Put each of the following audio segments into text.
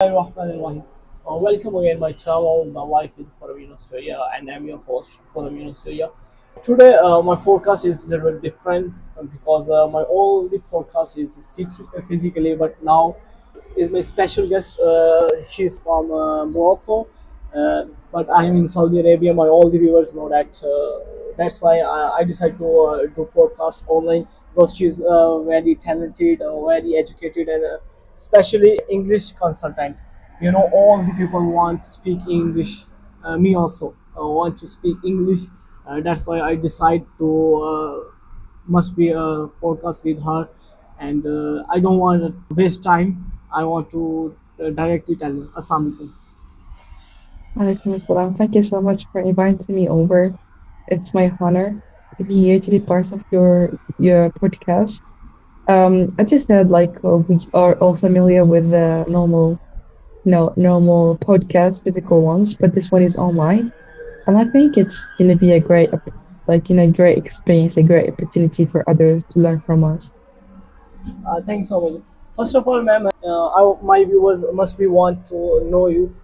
Bismillahirrahmanirrahim. Welcome again, my channel, The Life with Forum Australia, and I'm your host, Forum Australia. Today, my podcast is a little bit different because my all the podcast is physically, but now is my special guest. She's from Morocco, but I'm in Saudi Arabia. My all the viewers know that. That's why I decided to do podcast online because she's very talented, very educated, and especially English consultant. All the people want to speak English. Me also want to speak English. That's why I decide to must be a podcast with her, and I don't want to waste time. I want to directly tell you, Assalamu alaikum. Alaikum assalam. Thank you so much for inviting me over. It's my honor to be here to be part of your podcast. As you said, we are all familiar with the normal podcast, physical ones, but this one is online, and I think it's gonna be a great experience, a great opportunity for others to learn from us. Thanks so much. First of all, ma'am, my viewers must be want to know you.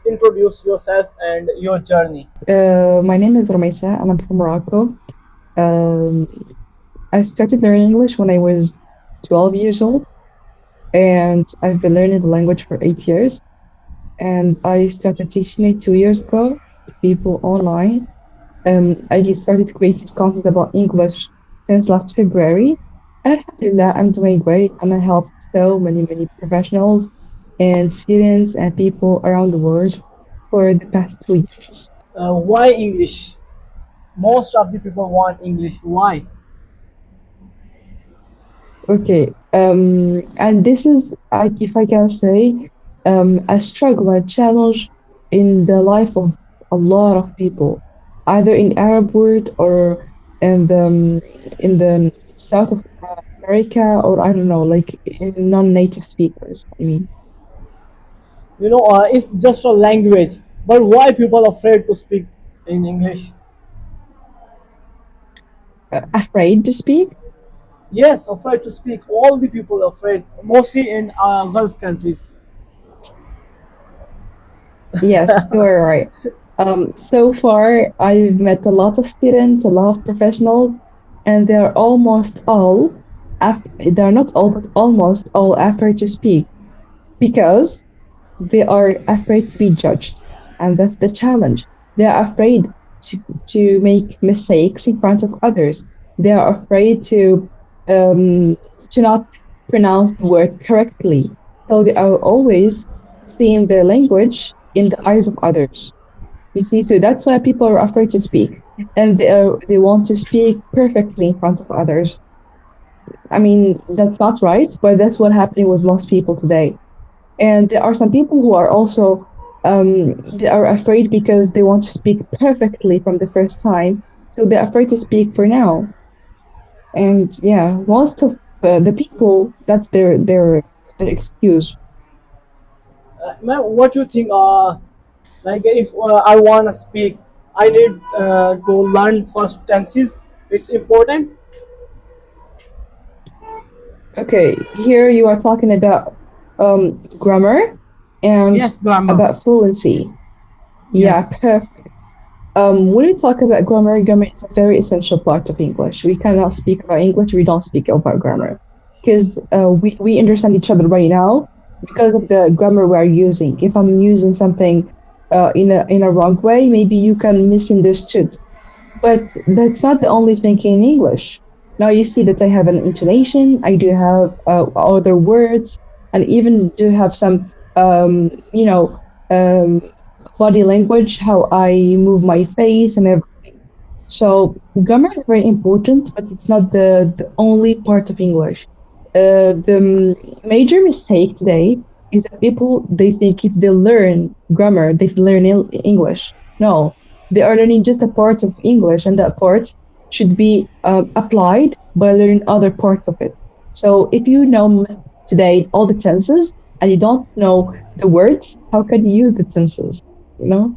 Introduce yourself and your journey. My name is Romesa, and I'm from Morocco. Um, I started learning English when I was 12 years old, and I've been learning the language for 8 years. And I started teaching it 2 years ago to people online. I started creating content about English since last February. And Alhamdulillah, I'm doing great, and I helped so many professionals and students and people around the world for the past 2 years. Why English? Most of the people want English. Why? Okay, and this is, if I can say, a struggle, a challenge in the life of a lot of people, either in Arab world or in the south of America, or I don't know, like in non-native speakers. I mean, It's just a language. But why people afraid to speak in English? afraid to speak. Yes, afraid to speak. All the people afraid, mostly in Gulf countries. Yes, you are right. So far, I've met a lot of students, a lot of professionals, and they're almost all, they're not all, but almost all afraid to speak because they are afraid to be judged. And that's the challenge. They are afraid to make mistakes in front of others. They are afraid to not pronounce the word correctly. So they are always seeing their language in the eyes of others. You see, so that's why people are afraid to speak, and they want to speak perfectly in front of others. I mean, that's not right, but that's what happening with most people today. And there are some people who are also they are afraid because they want to speak perfectly from the first time, so they're afraid to speak for now. And yeah, most of the people, that's their excuse. Ma'am, what do you think? Like if I want to speak, I need to learn first tenses. It's important. Okay, here you are talking about grammar and Yes, grammar. about fluency. Yeah, Yes. perfect. When we talk about grammar, grammar is a very essential part of English. We cannot speak about English, we don't speak about grammar. Because we understand each other right now because of the grammar we are using. If I'm using something in a wrong way, maybe you can misunderstood. But that's not the only thing in English. Now you see that I have an intonation, I do have other words, and even do have some, um, body language, how I move my face and everything. So grammar is very important, but it's not the only part of English. The major mistake today is that people they think if they learn grammar, they learn English. No, they are learning just a part of English, and that part should be applied by learning other parts of it. So if you know today all the tenses and you don't know the words, how can you use the tenses? You know?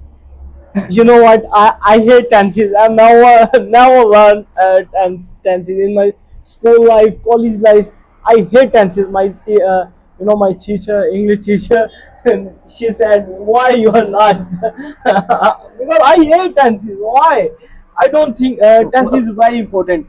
You know what? I hate tenses. I now learn tenses in my school life, college life. I hate tenses. My my teacher, English teacher, and she said, "Why you are not?" Because I hate tenses. Why? I don't think tense Well, is very important.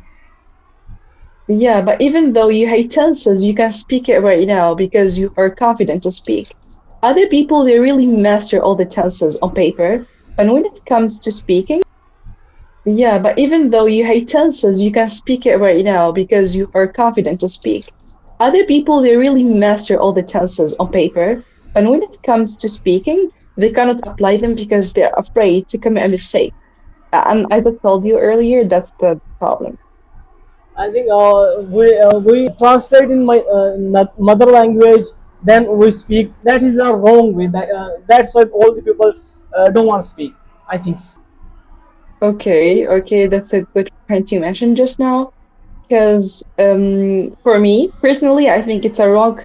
yeah, but even though you hate tenses, you can speak it right now because you are confident to speak. Other people, they really master all the tenses on paper, but when it comes to speaking, yeah, but even though you hate tenses, you can speak it right now because you are confident to speak. Other people, they really master all the tenses on paper, but when it comes to speaking, they cannot apply them because they're afraid to commit a mistake. And as I told you earlier, that's the problem. I think we translate in my mother language, then we speak. That is a wrong way. That's why all the people don't want to speak. I think. Okay, okay, that's a good point you mentioned just now. Because for me personally, I think it's a wrong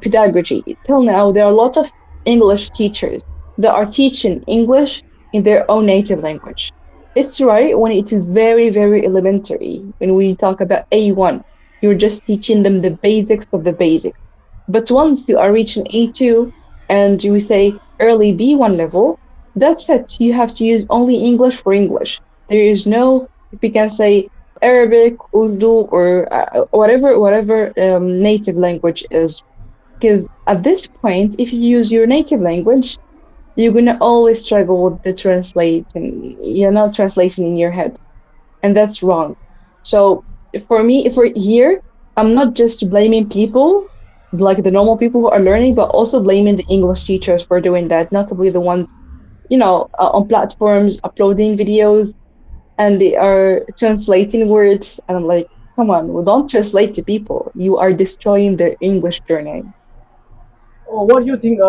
pedagogy. Till now, there are a lot of English teachers that are teaching English in their own native language. It's right when it is very, very elementary. When we talk about A1, you're just teaching them the basics of the basics. But once you are reaching A2 and you say early B1 level, that's it. You have to use only English for English. There is no, if we can say Arabic, Urdu, or whatever native language is. Because at this point, if you use your native language, you're gonna always struggle with the translation in your head, and that's wrong. So for me, if we're here, I'm not just blaming people, like the normal people who are learning, but also blaming the English teachers for doing that, notably the ones, on platforms uploading videos and they are translating words. And I'm like, come on, well, don't translate to people. You are destroying their English journey. What do you think?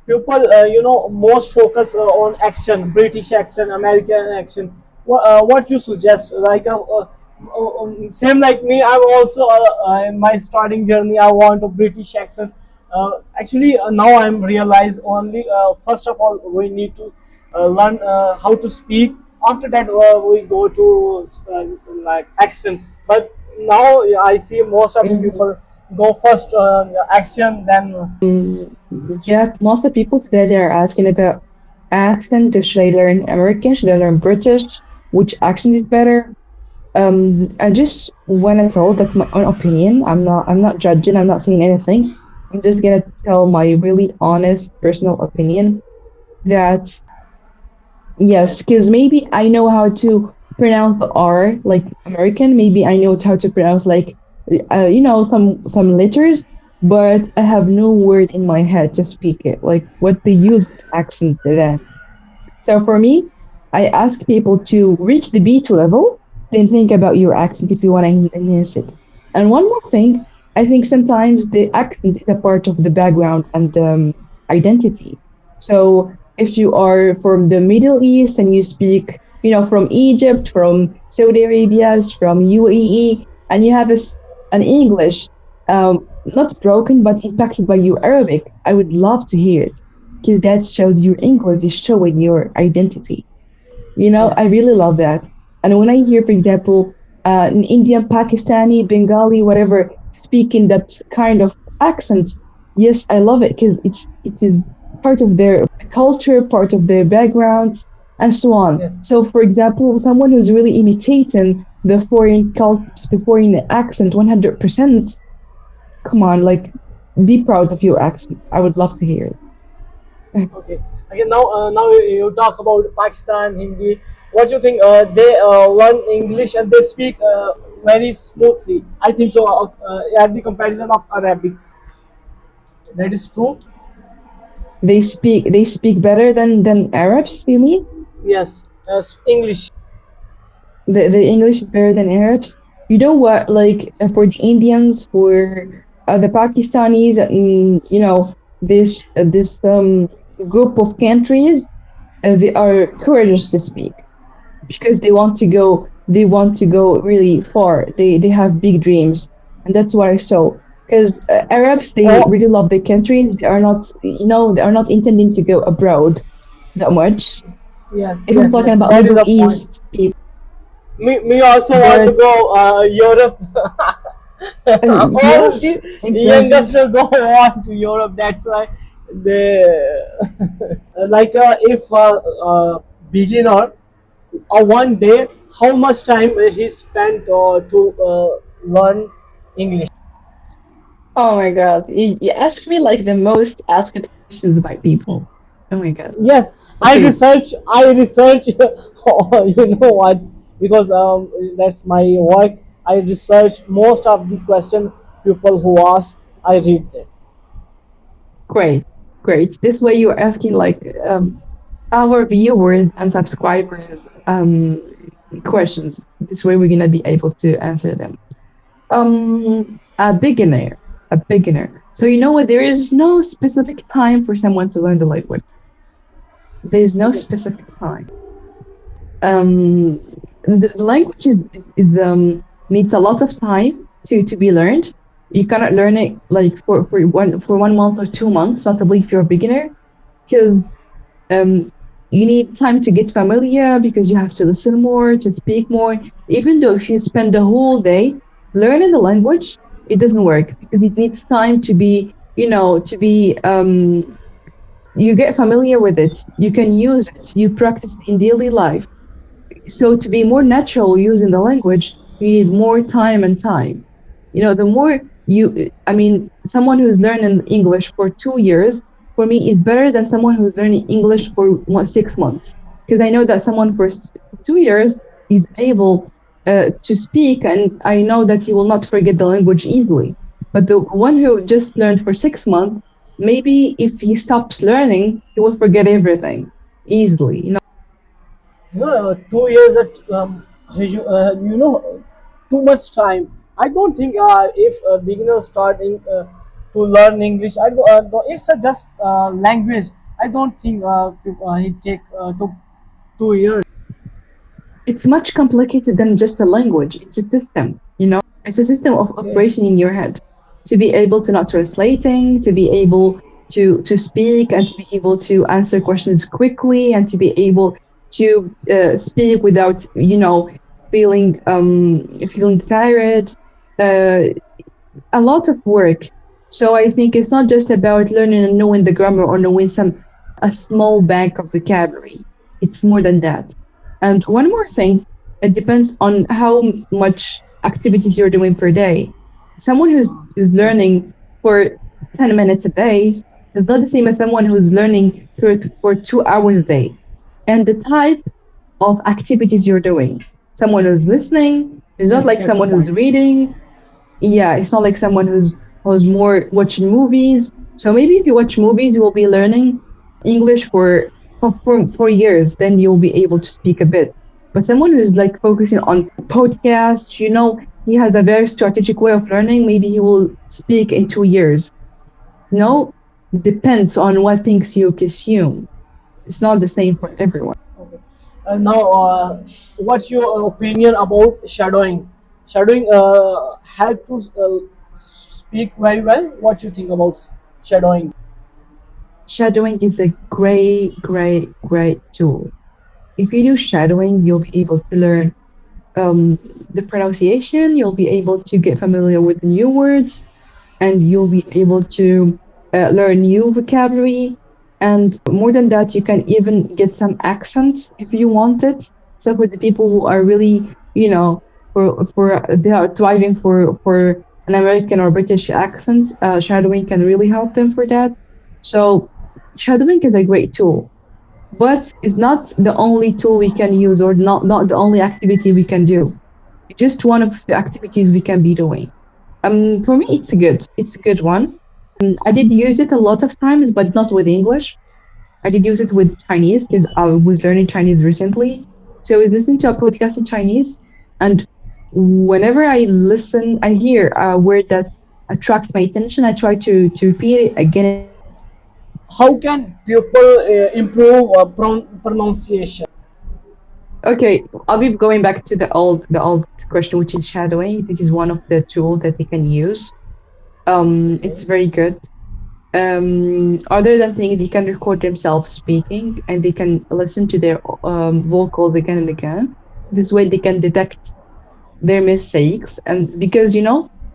People, most focus on action, British action, American action. What you suggest? Like, same like me. I'm also in my starting journey. I want a British accent. Actually, now I'm realize only. First of all, we need to learn how to speak. After that, we go to like accent. But now I see most of the Mhm. people go first action, then Mm, yeah, most of the people today they are asking about accent. Should I learn American? Should I learn British? Which accent is better? I just want to tell that's my own opinion. I'm not judging. I'm not saying anything. I'm just gonna tell my really honest personal opinion that yes, yes, because maybe I know how to pronounce the R like American. Maybe I know how to pronounce like some letters, but I have no word in my head to speak it. Like what they use accent then. So for me, I ask people to reach the B2 level, then think about your accent if you want to enhance it. And one more thing, I think sometimes the accent is a part of the background and identity. So if you are from the Middle East and you speak, from Egypt, from Saudi Arabia, from UAE, and you have an English, not broken but impacted by your Arabic, I would love to hear it because that shows your English is showing your identity. I yes, really love that. And when I hear, for example, an Indian, Pakistani, Bengali, whatever, speaking that kind of accent, yes, I love it because it is part of their culture, part of their background, and so on. yes. So, for example, someone who's really imitating the foreign culture, the foreign accent, 100%. Come on, like, be proud of your accent. I would love to hear it. Okay. Again, now you talk about Pakistan Hindi. What do you think? They learn English and they speak very smoothly. I think so. At the comparison of Arabics, that is true. They speak better than Arabs, you mean? Yes, English. The English is better than Arabs. You know what? Like for the Indians, for the Pakistanis, and this group of countries, they are courageous to speak because they want to go really far. They have big dreams, and that's what I saw. Because Arabs, they Oh, really love their countries. They are not intending to go abroad that much. yes, If I'm yes, talking yes. about That is Middle the point. East people, Me also want to but go Europe. All Yes, the exactly. youngsters go on to Europe. That's why they like if beginner one day, how much time he spent to learn English. Oh my God. You ask me like the most asked questions by people. Oh my God. Yes, Okay, I research you know what, because that's my work. I research most of the question people who ask, I read them. great. Great. This way you're asking like our viewers and subscribers questions. This way we're gonna be able to answer them. A beginner. A beginner. So you know what? There is no specific time for someone to learn the language. There is no Okay. specific time. um the language is needs a lot of time to be learned. You cannot learn it like for 1 month or 2 months, notably if you're a beginner, because um you need time to get familiar, because you have to listen more, to speak more. Even though if you spend the whole day learning the language, it doesn't work, because it needs time to be, to be you get familiar with it, you can use it, you practice it in daily life. So to be more natural using the language, you need more time and time. The more I mean, someone who's learning English for 2 years, for me, is better than someone who's learning English for 6 months. Because I know that someone for 2 years is able to speak, and I know that he will not forget the language easily. But the one who just learned for 6 months, maybe if he stops learning, he will forget everything easily. 2 years at you know, too much time. I don't think if beginners starting to learn English, it's a just language. I don't think it take took 2 years. It's much complicated than just a language. It's a system, It's a system of Okay. operation in your head, to be able to not translating, to be able to speak, and to be able to answer questions quickly, and to be able to speak without, feeling tired. Uh, a lot of work. So I think it's not just about learning and knowing the grammar, or knowing a small bank of vocabulary. It's more than that. And one more thing, it depends on how much activities you're doing per day. Someone who's Okay. learning for 10 minutes a day is not the same as someone who's learning for 2 hours a day. And the type of activities you're doing. Someone who's listening is not Yes, like that's a someone who's point. reading. Yeah, it's not like someone who's more watching movies. So maybe if you watch movies, you will be learning English for 4 years. Then you'll be able to speak a bit. But someone who's like focusing on podcasts, he has a very strategic way of learning. Maybe he will speak in 2 years. Yes. No, depends on what things you consume. It's not the same for everyone. Okay. Now, what's your opinion about shadowing? Shadowing help to speak very well. What you think about shadowing? Shadowing is a great, great, great tool. If you do shadowing, you'll be able to learn the pronunciation, you'll be able to get familiar with new words, and you'll be able to learn new vocabulary. And more than that, you can even get some accent if you want it. So for the people who are really, for they are thriving for an American or British accent, shadowing can really help them for that. So shadowing is a great tool, but it's not the only tool we can use, or not the only activity we can do. It's just one of the activities we can be doing. For me, it's a good one. I did use it a lot of times, but not with English. I did use it with Chinese, because I was learning Chinese recently. So I was listening to a podcast in Chinese, and whenever I hear a word that attracts my attention, I try to repeat it again and again. How can people improve pronunciation? Okay, I'll be going back to the old question, which is shadowing. This is one of the tools that they can use. Okay. It's very good. Other than things, they can record themselves speaking, and they can listen to their vocals again and again. This way, they can detect their mistakes, and because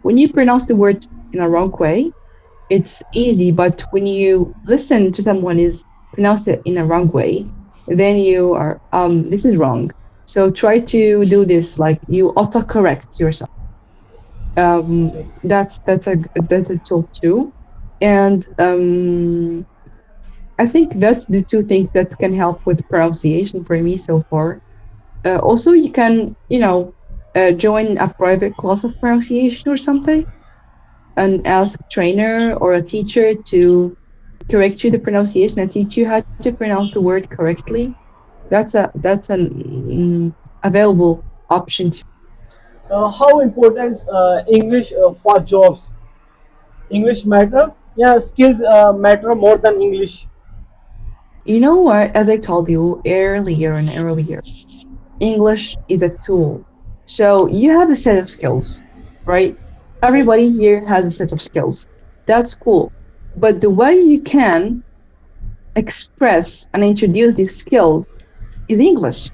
when you pronounce the word in a wrong way, it's easy, but when you listen to someone is pronounce it in a wrong way, then you are this is wrong. So try to do this like you autocorrect yourself. Okay. That's a tool too. And I think that's the two things that can help with pronunciation for me so far. Also, you can, join a private class of pronunciation or something and ask a trainer or a teacher to correct you the pronunciation and teach you how to pronounce the word correctly. That's an available option too. How important English for jobs? English matter? Yeah, skills matter more than English. You know what? As I told you earlier, English is a tool. So you have a set of skills, right? Okay. Everybody here has a set of skills. That's cool. But the way you can express and introduce these skills is English.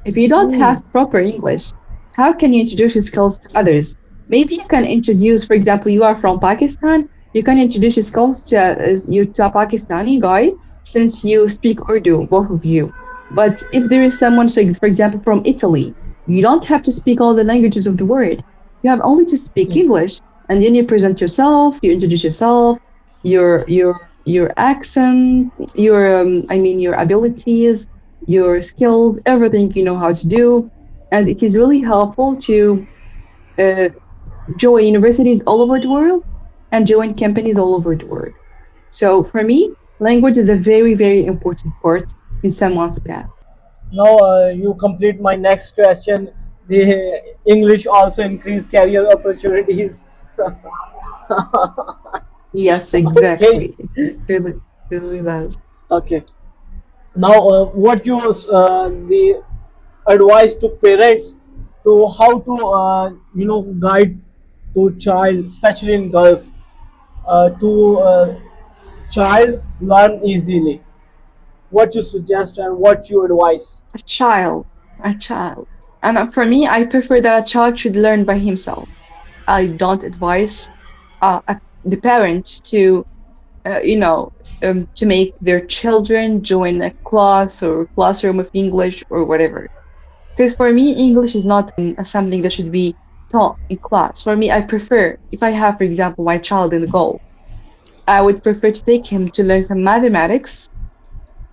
If you don't Hmm. have proper English, how can you introduce your skills to others? Maybe you can introduce, for example, you are from Pakistan, you can introduce your skills to a Pakistani guy since you speak Urdu, both of you. But if there is someone, so for example, from Italy, you don't have to speak all the languages of the world. You have only to speak Yes. English, and then you present yourself, you introduce yourself, your accent, I mean your abilities, your skills, everything you know how to do. And it is really helpful to uh, join universities all over the world and join companies all over the world. So for me, language is a very, very important part in someone's path. Now you complete my next question. The English also increase career opportunities. Yes, Okay. exactly. It really does. Okay. Now, what you the advice to parents to how to guide to child, especially in Gulf, to child learn easily. What you suggest and what you advise? A child, a child. And for me, I prefer that a child should learn by himself. I don't advise the parents to to make their children join a class or classroom of English or whatever. Because for me, English is not something that should be taught in class. For me, I prefer, if I have, for example, my child in the goal, I would prefer to take him to learn some mathematics,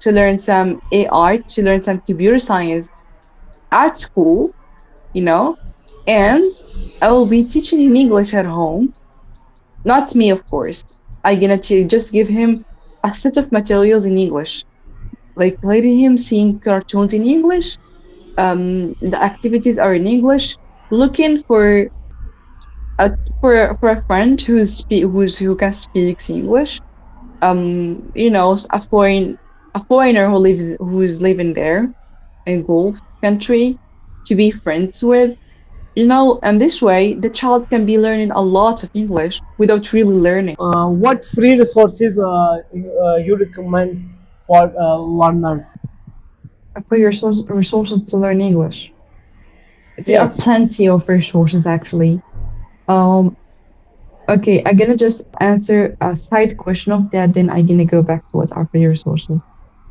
to learn some AI, to learn some computer science at school, you know, and I will be teaching him English at home. Not me, of course. I'm gonna to just give him a set of materials in English, like letting him seeing cartoons in English. The activities are in English. Looking a for a friend who can speak English. A foreigner who's living there in Gulf country to be friends with. And this way the child can be learning a lot of English without really learning. What free resources you recommend for learners? For your resources to learn English. There are Yes. plenty of resources actually. Um, okay, I'm gonna just answer a side question of that, then I'm gonna go back to what are free resources.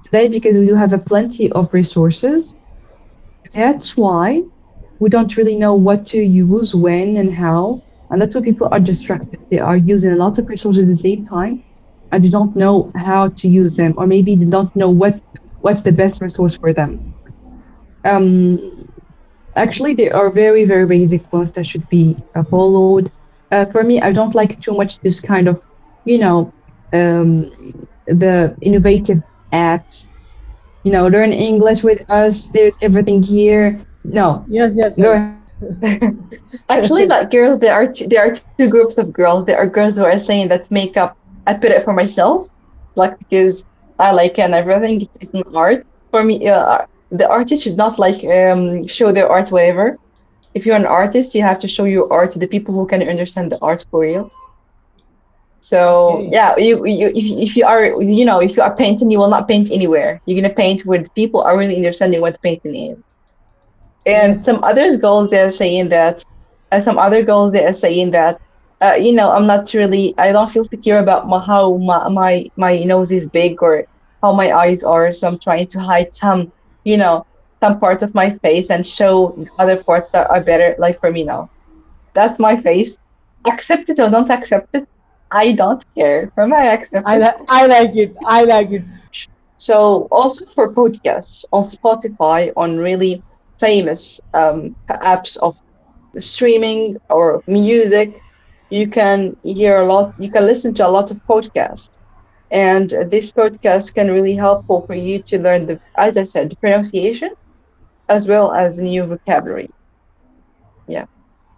Today, because we do have a Yes. plenty of resources, that's why we don't really know what to use, when, and how. And that's why people are distracted. They are using a lot of resources at the same time, and they don't know how to use them, or maybe they don't know what's the best resource for them. Um, Actually, there are very, very basic ones that should be followed. For me, I don't like too much this kind of, you know, um, the innovative apps. Learn English with us. There's everything here. No, Yes. Yes. go Yes. ahead. Actually, like girls, there are two groups of girls. There are girls who are saying that makeup, I put it for myself, like because I like it and everything. It's an art for me. The artist should not like show their art whatever. If you're an artist, you have to show your art to the people who can understand the art for you. So Okay. yeah, if you are painting, you will not paint anywhere. You're gonna paint with people are really understanding what painting is. And Yes. some others goals they're saying that And some other girls they are saying that, I'm not really, I don't feel secure about how my nose is big or how my eyes are, so I'm trying to hide you know, some parts of my face and show other parts that are better. Like for me now, that's my face. Accept it or don't accept it, I don't care. For me, I accept it. I like it. I like it. So also for podcasts on Spotify, on really famous apps of streaming or music, you can hear a lot, you can listen to a lot of podcasts. And this podcast can really helpful for you to learn as I said, the pronunciation as well as new vocabulary. Yeah,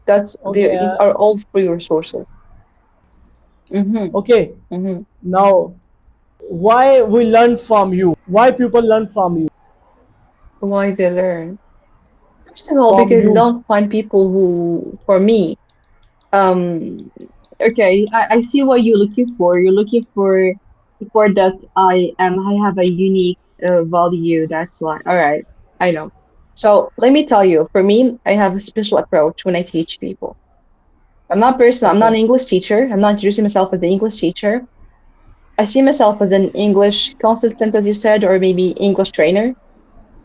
Okay. these are all free resources. Mm-hmm. Okay. Mm-hmm. Now, why we learn from you? Why people learn from you? Why they learn? First of all, From because you you. don't find people who, for me, um, okay, I see what you're looking for. You're looking for that I have a unique value. That's why. All right, I know. So let me tell you, for me, I have a special approach when I teach people. I'm not an Okay. English teacher. I'm not introducing myself as an English teacher. I see myself as an English consultant, as you said, or maybe English trainer,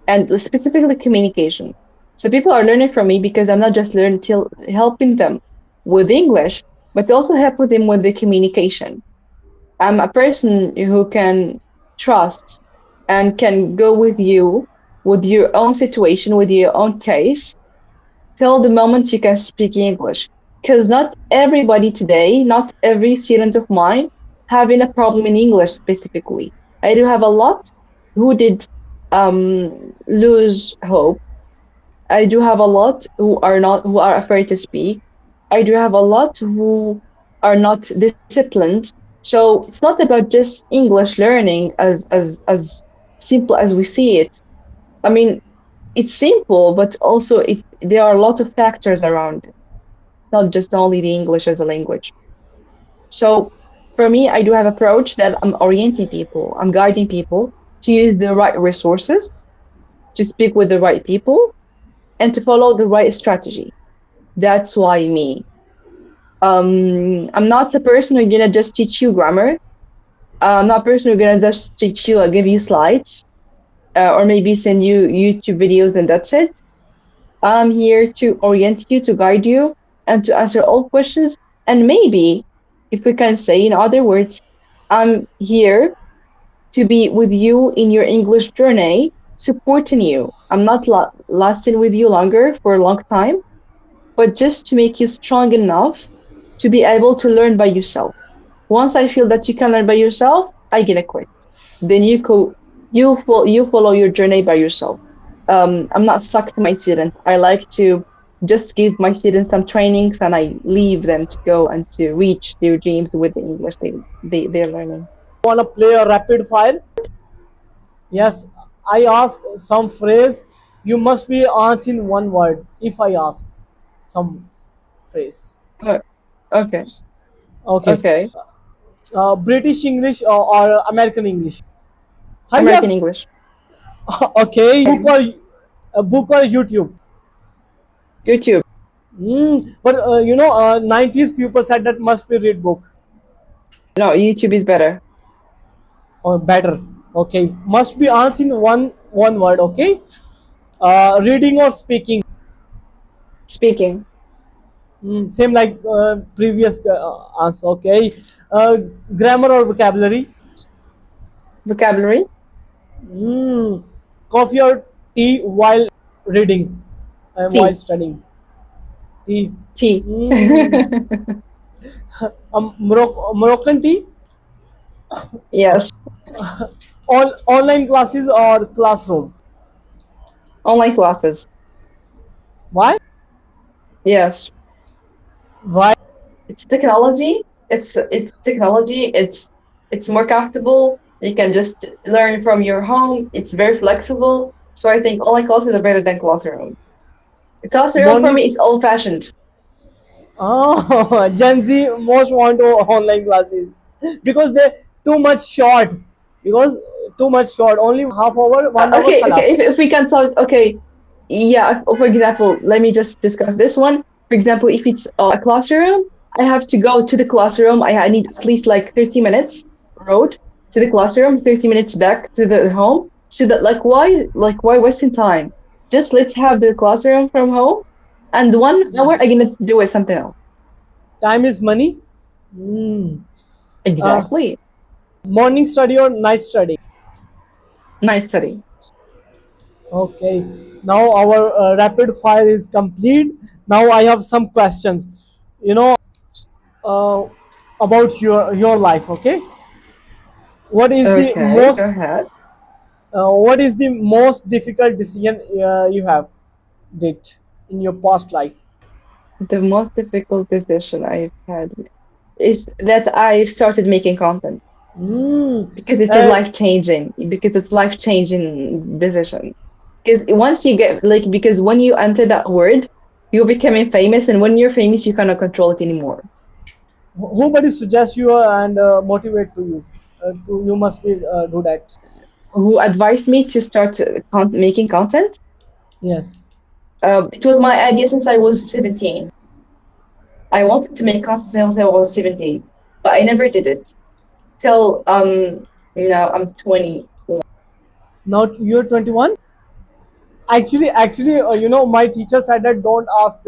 and specifically communication. So people are learning from me because I'm not just learning till helping them with English, but also helping them with the communication. I'm a person who can trust and can go with you with your own situation, with your own case, till the moment you can speak English. Because not everybody today, not every student of mine having a problem in English specifically. I do have a lot who did lose hope. I do have a lot who are afraid to speak. I do have a lot who are not disciplined. So it's not about just English learning as simple as we see it. I mean, it's simple, but also there are a lot of factors around it, not just only the English as a language. So for me, I do have approach that I'm orienting people, I'm guiding people to use the right resources, to speak with the right people, and to follow the right strategy. That's why me. I'm not the person who's gonna just teach you grammar. I'm not a person who's gonna just teach you, give you slides, or maybe send you YouTube videos and that's it. I'm here to orient you, to guide you, and to answer all questions. And maybe, if we can say in other words, I'm here to be with you in your English journey, supporting you. I'm not lasting with you longer for a long time, but just to make you strong enough to be able to learn by yourself. Once I feel that you can learn by yourself, I gonna quit. Then you follow your journey by yourself. I'm not stuck to my students. I like to just give my students some trainings and I leave them to go and to reach their dreams with the English they're learning. Wanna play a rapid fire? Yes. I ask some phrase. You must be answering one word. If I ask some phrase. Oh, okay, Okay. okay. British English or American English? American Hiya. English. Okay. Book or YouTube? YouTube. But 90s people said that must be read book No, YouTube is better. or better. Okay, must be answered in one word. Okay, reading or speaking. Speaking. Same like previous answer. Okay, grammar or vocabulary. Vocabulary. Coffee or tea while reading and while T. studying. Tea. T. Moroccan tea. Yes. Online classes or classroom. Online classes. Why? Yes. Why? It's technology. It's technology. It's more comfortable. You can just learn from your home. It's very flexible. So I think online classes are better than classroom. The classroom for me Mornings. is old fashioned. Oh, Gen Z most want to online classes because they too much short. Because too much short. Only half hour, 1 hour Okay, okay. class. If we can talk, okay, yeah. For example, let me just discuss this one. For example, if it's a classroom, I have to go to the classroom. I need at least like 30 minutes road to the classroom, 30 minutes back to the home. So that like why wasting time? Just let's have the classroom from home and 1 hour I'm gonna do it something else. Time is money. Mm. Uh, Exactly. Morning study or night study? Nice study. Okay. Now our rapid fire is complete. Now I have some questions. You know, uh, about your life. Okay. What is the Okay, most go ahead. what is the most difficult decision you have did in your past life? The most difficult decision I've had is that I started making content Mm. because it's a Uh, life changing because it's life changing decision. Because once you get like because when you enter that word, you're becoming famous, and when you're famous, you cannot control it anymore. who body suggest you and motivate to you? You must be do that. Who advised me to start making content? Yes. It was my idea since I was 17. I wanted to make content since I was 17, but I never did it till now I'm 21. Now you're 21. Actually, my teacher said that don't ask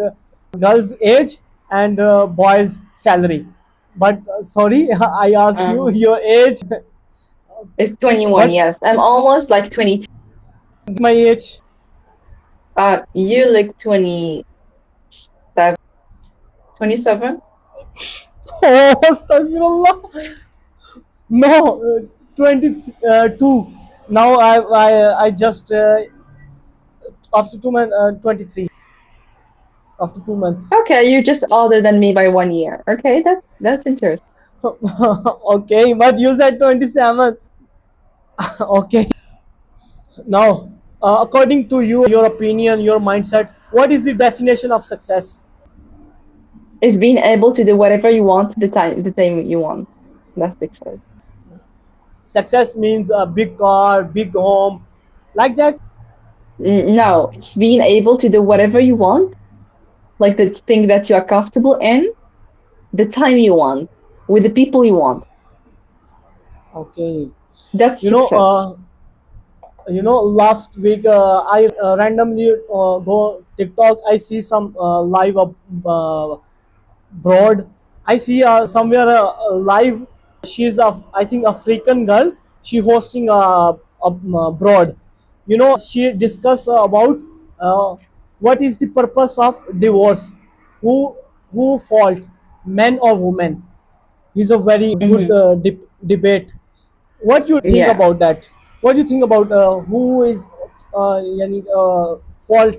girls' age and boys' salary. But sorry, I ask you Um, your age. it's 21. What's Yes, I'm almost like 22. my age? You look 27. 27? Oh, astaghfirullah. No, 22. Now I just after 2 months 23 after 2 months. Okay, you're just older than me by 1 year. Okay, that's interesting. Okay, but you said 27. Okay. Now, according to you, your opinion, your mindset, what is the definition of success? It's being able to do whatever you want the time you want. That's success. Success means a big car, big home, like that. No, it's being able to do whatever you want, like the thing that you are comfortable in, the time you want, with the people you want. Okay. That's You know, success. last week I randomly go TikTok. I see some live broad. I see somewhere live. She's I think African girl. She hosting a broad. She discuss about uh, what is the purpose of divorce. Who who fault, men or women? Is a very good Hmm. debate. What you think Yeah. about that? What do you think about who is fault,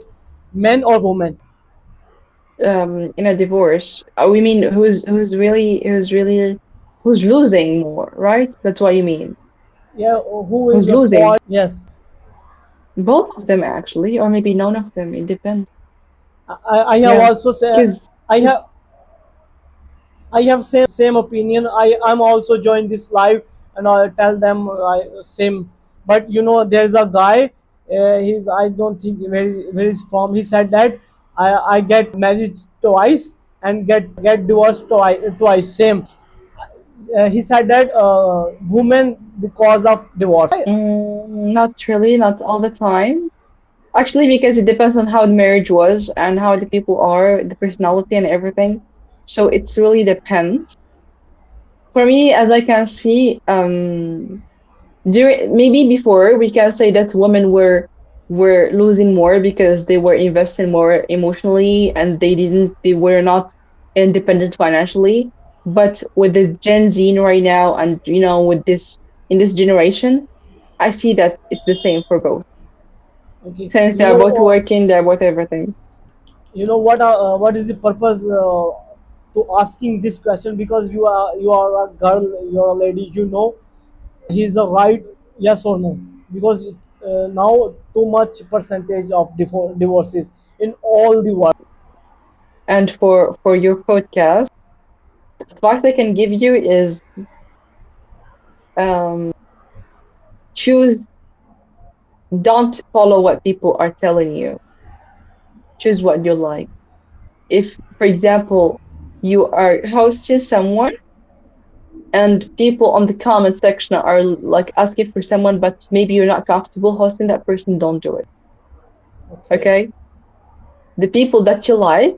men or women? In a divorce, we mean who's losing more, right? That's what you mean. Yeah, who is Who's a losing? fault? Yes, Both of them actually, or maybe none of them. It depends. I have Yeah, also said because I have I have same opinion. I'm also join this live and I tell them same. But there's a guy. He's I don't think where he's from. He said that I get married twice and get divorced twice. Same. He said that women the cause of divorce. not really, not all the time. Actually, because it depends on how the marriage was and how the people are, the personality and everything. So it's really depends. For me, as I can see, during maybe before we can say that women were losing more because they were investing more emotionally and they were not independent financially. But with the Gen Z right now, and with this in this generation, I see that it's the same for both. Okay, Since they're both working, they're both everything. what is the purpose to asking this question? Because you are a girl, you're a lady. He's a right, yes or no? Because now too much percentage of divorces in all the world. And for your podcast, the advice I can give you is um, choose. Don't follow what people are telling you. Choose what you like. if, for example, you are hosting someone and people on the comment section are like asking for someone, but maybe you're not comfortable hosting that person, don't do it. Okay. Okay? The people that you like,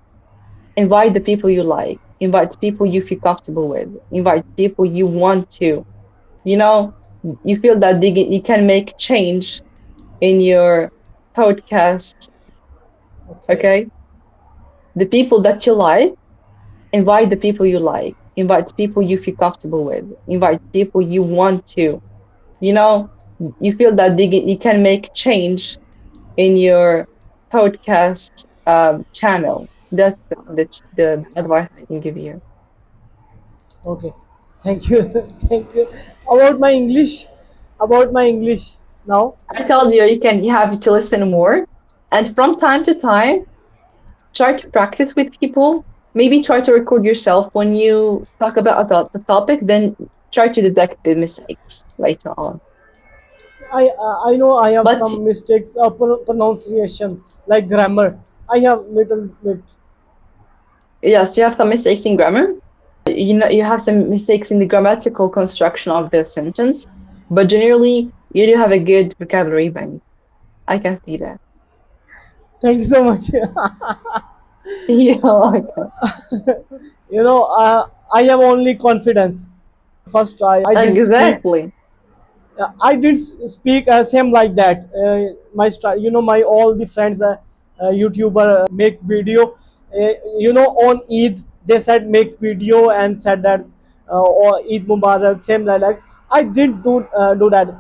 invite the people you like, invite people you feel comfortable with, invite people you want to, you know, you feel that you can make change in your podcast. Okay. Okay? The people that you like, invite the people you like, invite people you feel comfortable with, invite people you want to, you know, you feel that you can make change in your podcast channel. That's the advice I can give you. Okay. Thank you. Thank you. About my English. About my English now. I told you you have to listen more, and from time to time try to practice with people. Maybe try to record yourself when you talk about the topic, then try to detect the mistakes later on. I know I have But some mistakes pronunciation like grammar. I have little bit. yes, you have some mistakes in grammar. You know, you have some mistakes in the grammatical construction of the sentence, but generally, you do have a good vocabulary bank. I can see that. Thank you so much. Yeah, okay. I have only confidence. First, I didn't speak. Exactly. I didn't speak same like that. My all the friends, YouTuber, make video. On Eid they said make video and said that or Eid Mubarak, same like that. I didn't do that,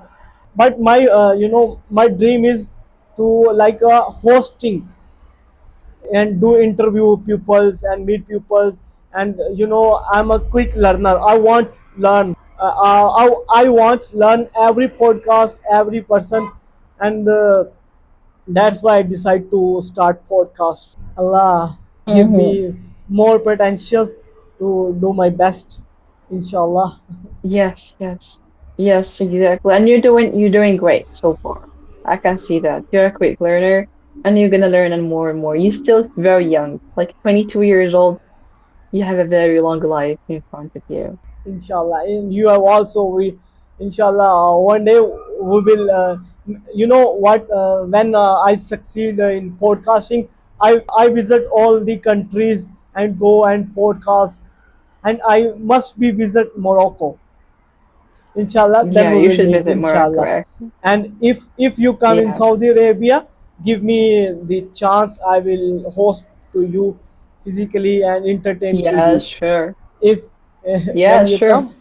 but my dream is to like hosting and do interview pupils and meet pupils, and I'm a quick learner. I want learn. I want learn every podcast, every person, and that's why I decide to start podcast. Allah give Mm-hmm. me more potential to do my best, inshallah. Yes, yes, yes, exactly. And you're doing great so far. I can see that. You're a quick learner, and you're gonna learn and more and more. You're still very young, like 22 years old. You have a very long life in front of you. Inshallah, and you have also we, inshallah, one day we will you know what when I succeed in podcasting, I visit all the countries and go and podcast, and I must be visit Morocco, inshallah. Then Yeah, we you will should meet, visit Morocco, inshallah. actually. And if you come in Yeah. Saudi Arabia, give me the chance, I will host to you physically and entertain to Yeah, you. sure. If Yeah, when you sure. come,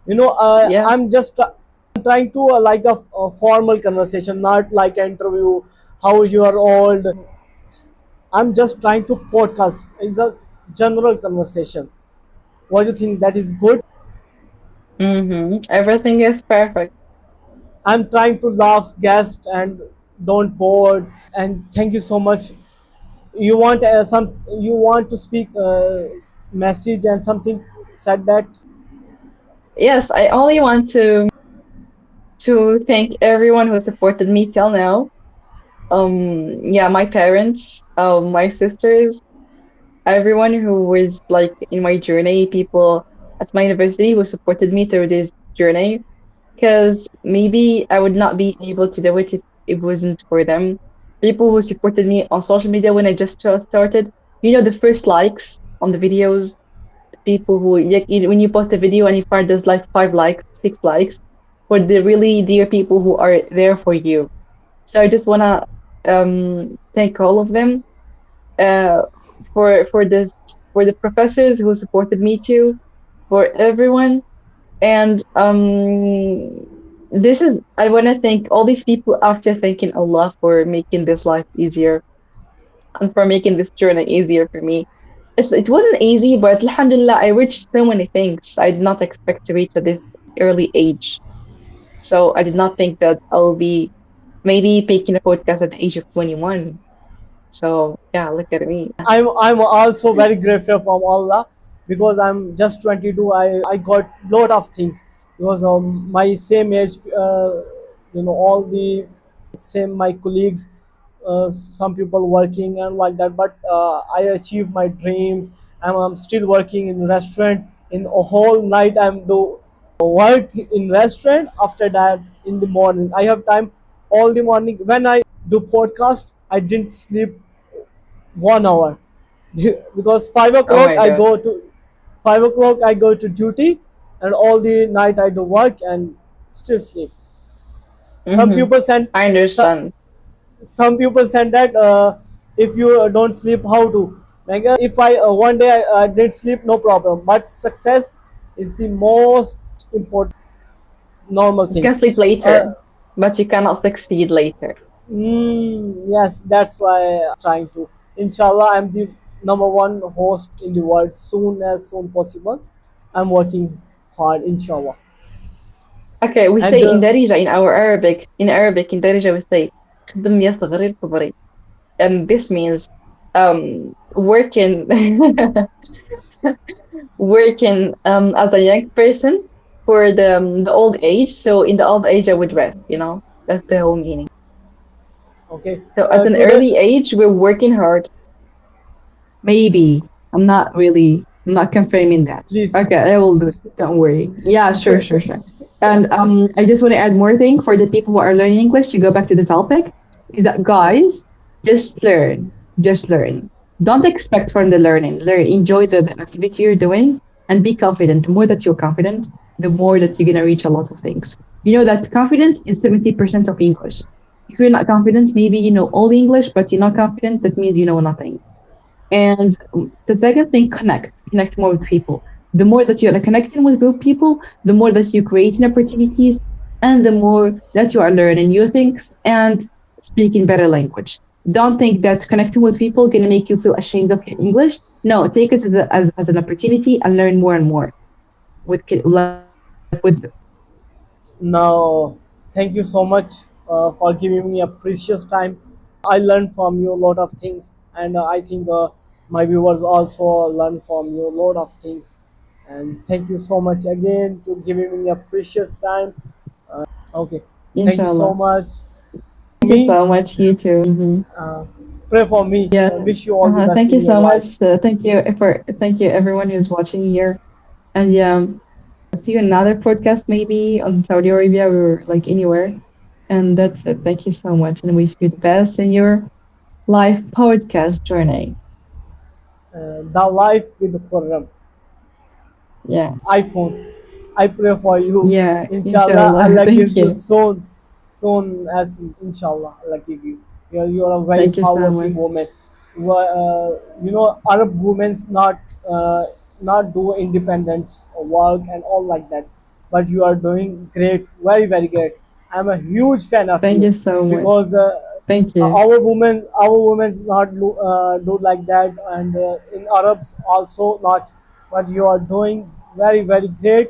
Yeah. I'm just trying to like a formal conversation, not like an interview. How you are old? I'm just trying to podcast. It's a general conversation. What do you think? That is good. Mm-hmm. Everything is perfect. I'm trying to laugh, guest, and don't bored. And thank you so much. You want some? You want to speak message and something? Said that. Yes, I only want to thank everyone who supported me till now. Yeah, my parents, my sisters, everyone who was like in my journey, people at my university who supported me through this journey. Because maybe I would not be able to do it if it wasn't for them. People who supported me on social media when I just started, the first likes on the videos, people who, like, when you post a video and you find there's like 5 likes, 6 likes, for the really dear people who are there for you. So I just wanna thank all of them, uh, for the professors who supported me too, for everyone, and this is I want to thank all these people after thanking Allah for making this life easier and for making this journey easier for me. It wasn't easy, but alhamdulillah, I reached so many things I did not expect to reach at this early age. So I did not think that I'll be maybe making a podcast at the age of 21. So yeah, look at me. I'm also very grateful from Allah because I'm just 22. I got lot of things because my same age, all the same my colleagues some people working and like that, but I achieve my dreams. I'm still working in restaurant in a whole night. I'm do work in restaurant. After that, in the morning I have time all the morning. When I do podcast, I didn't sleep 1 hour because Oh my God. 5 o'clock I go to duty, and all the night I do work and still sleep. Some Mm-hmm. people send I some, understand. some people said that if you don't sleep, how to, like if I one day I didn't sleep, no problem, but success is the most important normal You thing. can sleep uh, later, but you cannot succeed later. yes, that's why I'm trying to, inshallah, I'm the number one host in the world soon as soon possible. I'm working hard, inshallah. Okay, we And say in Darija in our Arabic, in Darija we say خدم يا صغري الكبري. And this means working working as a young person for the old age. So in the old age I would rest, you know? That's the whole meaning. okay, So at an today, early age we're working hard. Maybe. I'm not confirming that. please. Okay, I will do it. Don't worry. Yeah, sure, sure, sure. And I just want to add more thing for the people who are learning English to go back to the topic is that Yes. guys, just learn. Just learn. Don't expect from the learning. Learn. Enjoy the activity you're doing and be confident. The more that you're confident, the more that you're gonna reach a lot of things. You know that confidence is 70% of English. If you're not confident, maybe you know all English, but you're not confident, that means you know nothing. And the second thing, connect more with people. The more that you're connecting with group people, the more that you're creating opportunities, and the more that you are learning new things and speaking better language. Don't think that connecting with people can make you feel ashamed of your English. No, take it as an opportunity and learn more and more with Now, thank you so much for giving me a precious time. I learned from you a lot of things, and I think my viewers also learn from you a lot of things. And thank you so much again to giving me a precious time. Okay, thank you so inshallah. much. Thank you Me, so much, you too. uh, pray for me. Yeah. Wish you all the best Thank you in your so life. much. Thank you everyone who's watching here. And yeah, see you in another podcast maybe on Saudi Arabia or like anywhere. And that's it. Thank you so much, and wish you the best in your life podcast journey. The life with Khurram. Yeah. iPhone. I pray for you. Yeah. Inshallah, Inshallah. Allah Thank gives you you. soon, soon as inshallah Allah give you. You're a very Thank you so hardworking much. woman. Arab women's not do independent work and all like that, but you are doing great, very very great. I'm a huge fan of Thank you you so much. because Thank you. our women's not do like that, and in Arabs also not. But you are doing very very great.